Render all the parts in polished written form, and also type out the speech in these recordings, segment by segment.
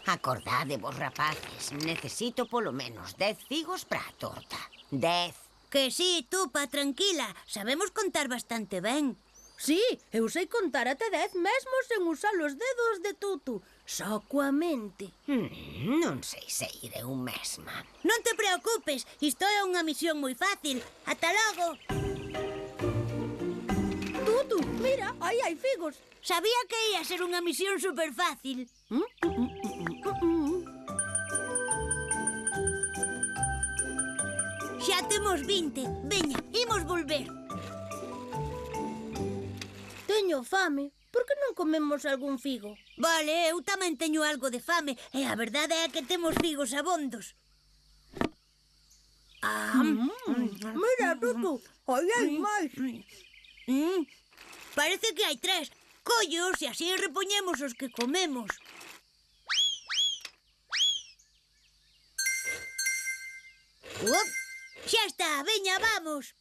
Acordade vos, rapaces, necesito polo menos 10 figos para a torta. 10. Que sí, Tupa, tranquila. Sabemos contar bastante ben. Sí, eu sei contar ata 10 mesmo sen usar os dedos de Tutu. Só coa mente. Non sei se iré eu mesma. Non te preocupes, isto é unha misión moi fácil. Ata logo. Tutu, mira, aí hai figos. Sabía que ia ser unha misión super fácil. Xa temos 20. Veña, imos volver. Teño fame. Por que non comemos algún figo? Vale, eu tamén teño algo de fame. E a verdade é que temos figos abondos. Mira, Tutu, aí hai máis. Parece que hai 3. Collos e así repoñemos os que comemos. Xa está, veña, vamos.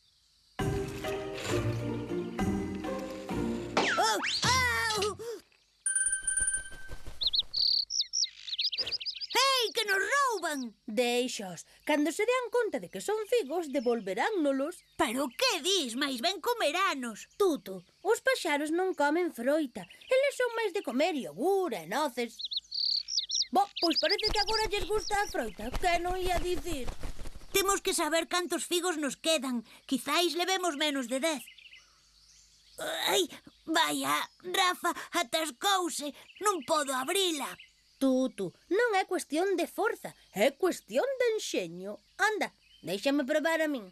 Oh, au! Ei, que nos rouban! Deixos. Cando se dean conta de que son figos, devolveránnolos. Pero que dis? Mais ben comeranos. Tutu, os paxaros non comen froita. Eles son máis de comer iogur e noces. Pois parece que agora lles gusta a froita. Que non ia dicir? Temos que saber cantos figos nos quedan. Quizáis levemos menos de 10. Ai, vaya, Rafa, atascouse. Non podo abrila. Tutu, non é cuestión de forza, é cuestión de enxeño. Anda, déixame probar a min.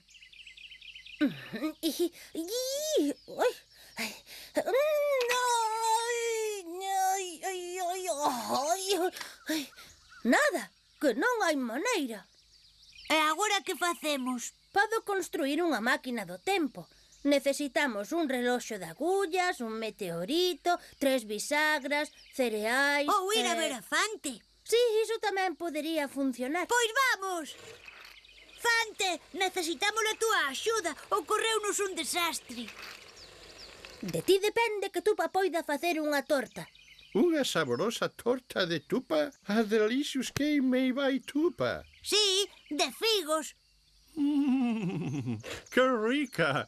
Nada, que non hai maneira. E agora que facemos? Podo construir unha máquina do tempo. Necesitamos un reloxo de agullas, un meteorito, 3 bisagras, cereais... Ou ir a ver a Fante. Sí, iso tamén podería funcionar. Pois vamos! Fante, necesitamos a túa axuda. Ocorreunos un desastre. De ti depende que Tupa poida facer unha torta. Unha saborosa torta de tupa? A delicious cake made by tupa. Sí, de figos. Que rica!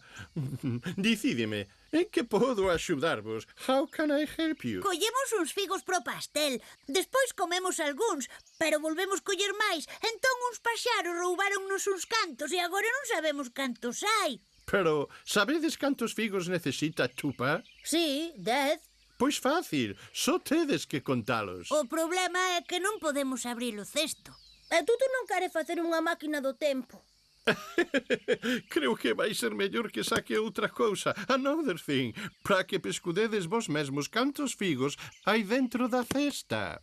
Dicídeme, en que podo axudarvos? How can I help you? Collemos uns figos pro pastel. Despois comemos algúns, pero volvemos coller máis. Entón uns paxaros roubáronnos uns cantos e agora non sabemos cantos hai. Pero, sabedes cantos figos necesita tupa? Sí, 10. Pois fácil, só tedes que contalos. O problema é que non podemos abrir o cesto. E Tutu non quere facer unha máquina do tempo. Creo que vai ser mellor que saque outra cousa, another thing, para que pescudedes vos mesmos cantos figos hai dentro da cesta.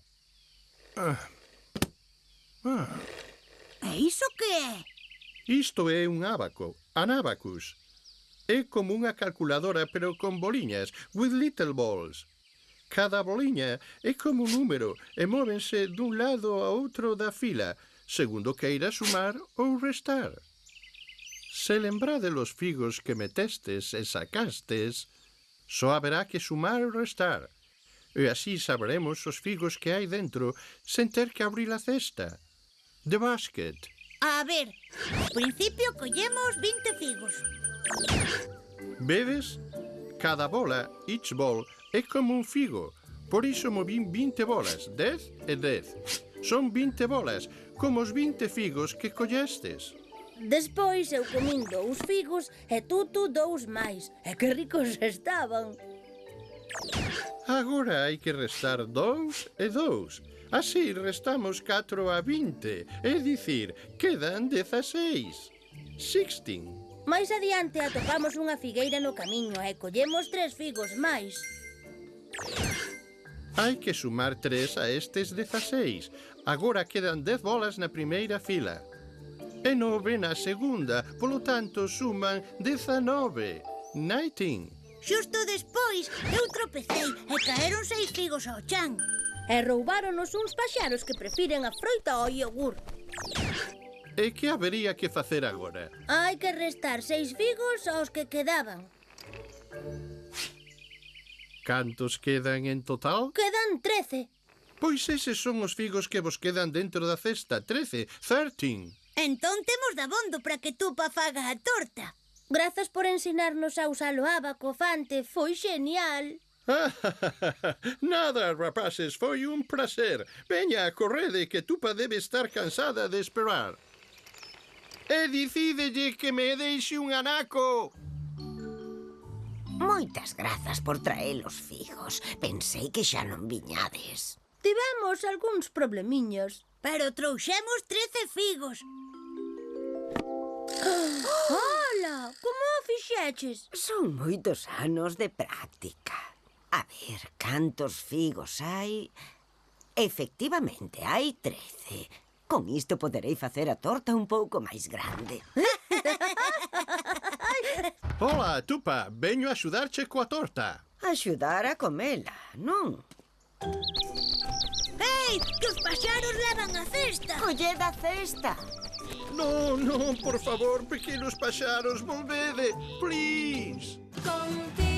E iso que é? Isto é un ábaco, an abacus. É como unha calculadora, pero con boliñas, with little balls. Cada boliña é como un número e móvense dun lado a outro da fila, segundo queira sumar ou restar. Se lembrade los figos que metestes e sacastes, só haberá que sumar ou restar. E así saberemos os figos que hai dentro sen ter que abrir a cesta. The basket. A ver, ao principio collemos 20 figos. Vedes? Cada bola, each ball, é como un figo. Por iso movín 20 bolas, 10 e 10. Son 20 bolas, como os 20 figos que collestes. Despois eu comín 2 figos e Tutu 2 máis. E que ricos estaban. Agora hai que restar 2 e 2. Así restamos 4 a 20. É dicir, quedan 16. 16. Mais adiante atopamos unha figueira no camiño e collemos 3 figos máis. Hai que sumar 3 a estes 16. Agora quedan 10 bolas na primeira fila. E 9 na segunda, polo tanto suman 19. 19. Xusto despois eu tropecei e caeron 6 figos ao chan. E roubáronos uns paxaros que prefiren a froita ao iogur. E que habería que facer agora? Hai que restar 6 figos aos que quedaban. Cantos quedan en total? Quedan 13. Pois eses son os figos que vos quedan dentro da cesta. 13. Entón temos dabondo para que Tupa faga a torta. Grazas por ensinarnos a usar o ábaco, Fante. Foi genial. Nada, rapaces, foi un prazer. Veña, correde, que Tupa debe estar cansada de esperar. E dicídelle que me deixe un anaco. Moitas grazas por traer os figos. Pensei que xa non viñades. Tivemos algúns problemiños. Pero trouxemos 13 figos. Ola, como o fixeches? Son moitos anos de práctica. A ver, cantos figos hai? Efectivamente, hai 13. Con isto poderei facer a torta un pouco máis grande. Hola, Tupa, veño a axudarche coa torta. Axudar a comela, non? Ei, que os paxaros levan a cesta. Colled a cesta. Non, non, por favor, pequenos paxaros, volvede, please. Contigo